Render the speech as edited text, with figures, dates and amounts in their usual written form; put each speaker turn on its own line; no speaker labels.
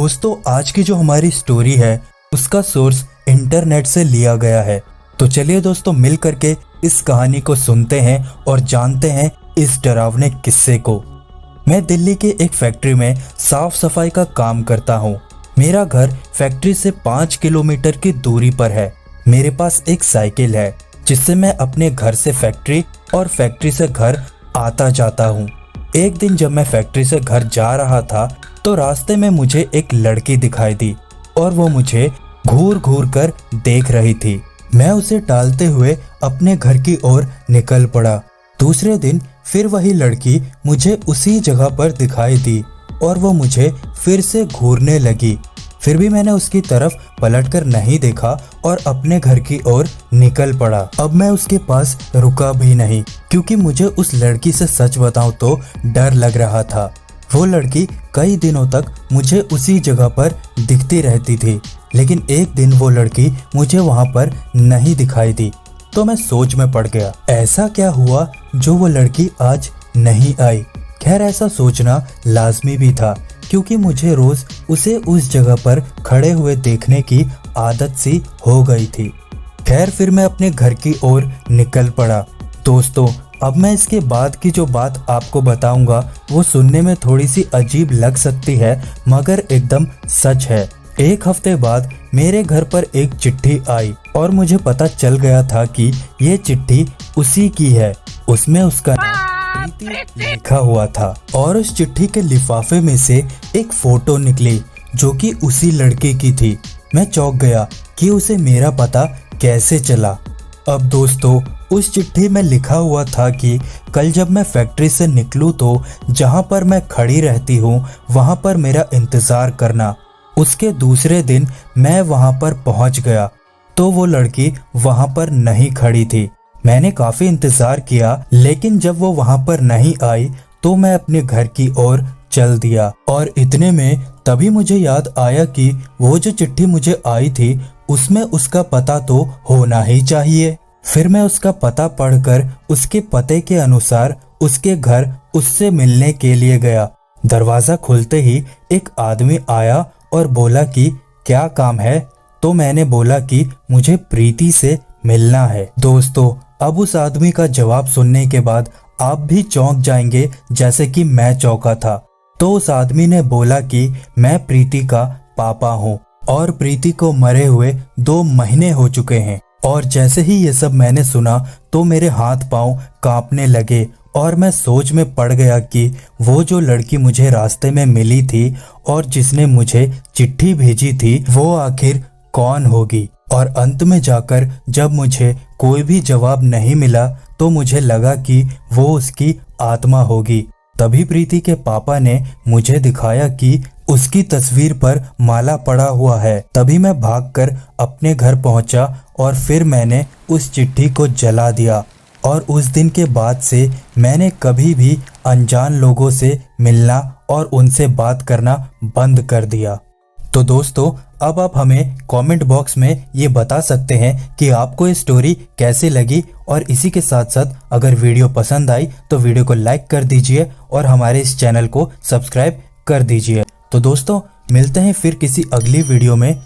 दोस्तों आज की जो हमारी स्टोरी है उसका सोर्स इंटरनेट से लिया गया है। तो चलिए दोस्तों मिल करके इस कहानी को सुनते हैं और जानते हैं इस डरावने किस्से को। मैं दिल्ली के एक फैक्ट्री में साफ सफाई का काम करता हूँ। मेरा घर फैक्ट्री से 5 किलोमीटर की दूरी पर है। मेरे पास एक साइकिल है जिससे मैं अपने घर से फैक्ट्री और फैक्ट्री से घर आता जाता हूँ। एक दिन जब मैं फैक्ट्री से घर जा रहा था तो रास्ते में मुझे एक लड़की दिखाई दी और वो मुझे घूर घूर कर देख रही थी। मैं उसे टालते हुए अपने घर की ओर निकल पड़ा। दूसरे दिन फिर वही लड़की मुझे उसी जगह पर दिखाई दी और वो मुझे फिर से घूरने लगी। फिर भी मैंने उसकी तरफ पलटकर नहीं देखा और अपने घर की ओर निकल पड़ा। अब मैं उसके पास रुका भी नहीं क्योंकि मुझे उस लड़की से सच बताऊं तो डर लग रहा था। वो लड़की कई दिनों तक मुझे उसी जगह पर दिखती रहती थी, लेकिन एक दिन वो लड़की मुझे वहां पर नहीं दिखाई दी तो मैं सोच में पड़ गया। ऐसा क्या हुआ जो वो लड़की आज नहीं आई? खैर ऐसा सोचना लाजमी भी था क्योंकि मुझे रोज उसे उस जगह पर खड़े हुए देखने की आदत सी हो गई थी। खैर फिर मैं अपने घर की ओर निकल पड़ा। दोस्तों अब मैं इसके बाद की जो बात आपको बताऊंगा वो सुनने में थोड़ी सी अजीब लग सकती है मगर एकदम सच है। एक हफ्ते बाद मेरे घर पर एक चिट्ठी आई और मुझे पता चल गया था कि ये चिट्ठी उसी की है। उसमें उसका प्रीति लिखा हुआ था और उस चिट्ठी के लिफाफे में से एक फोटो निकली जो कि उसी लड़के की थी। मैं चौंक गया कि उसे मेरा पता कैसे चला। अब दोस्तों उस चिट्ठी में लिखा हुआ था कि कल जब मैं फैक्ट्री से निकलूं तो जहां पर मैं खड़ी रहती हूं वहां पर मेरा इंतजार करना। उसके दूसरे दिन मैं वहां पर पहुंच गया तो वो लड़की वहां पर नहीं खड़ी थी। मैंने काफी इंतजार किया लेकिन जब वो वहां पर नहीं आई तो मैं अपने घर की ओर चल दिया और इतने में तभी मुझे याद आया कि वो जो चिट्ठी मुझे आई थी उसमें उसका पता तो होना ही चाहिए। फिर मैं उसका पता पढ़कर उसके पते के अनुसार उसके घर उससे मिलने के लिए गया। दरवाजा खुलते ही एक आदमी आया और बोला कि क्या काम है? तो मैंने बोला कि मुझे प्रीति से मिलना है। दोस्तों अब उस आदमी का जवाब सुनने के बाद आप भी चौंक जाएंगे जैसे कि मैं चौंका था। तो उस आदमी ने बोला कि मैं प्रीति का पापा हूँ और प्रीति को मरे हुए 2 महीने हो चुके हैं। और जैसे ही ये सब मैंने सुना तो मेरे हाथ पांव कांपने लगे और मैं सोच में पड़ गया कि वो जो लड़की मुझे रास्ते में मिली थी और जिसने मुझे चिट्ठी भेजी थी वो आखिर कौन होगी। और अंत में जाकर जब मुझे कोई भी जवाब नहीं मिला तो मुझे लगा कि वो उसकी आत्मा होगी। तभी प्रीति के पापा ने मुझे दिखाया कि उसकी तस्वीर पर माला पड़ा हुआ है। तभी मैं भागकर अपने घर पहुंचा और फिर मैंने उस चिट्ठी को जला दिया और उस दिन के बाद से मैंने कभी भी अनजान लोगों से मिलना और उनसे बात करना बंद कर दिया। तो दोस्तों अब आप हमें कमेंट बॉक्स में ये बता सकते हैं कि आपको ये स्टोरी कैसी लगी और इसी के साथ साथ अगर वीडियो पसंद आई तो वीडियो को लाइक कर दीजिए और हमारे इस चैनल को सब्सक्राइब कर दीजिए। तो दोस्तों मिलते हैं फिर किसी अगली वीडियो में।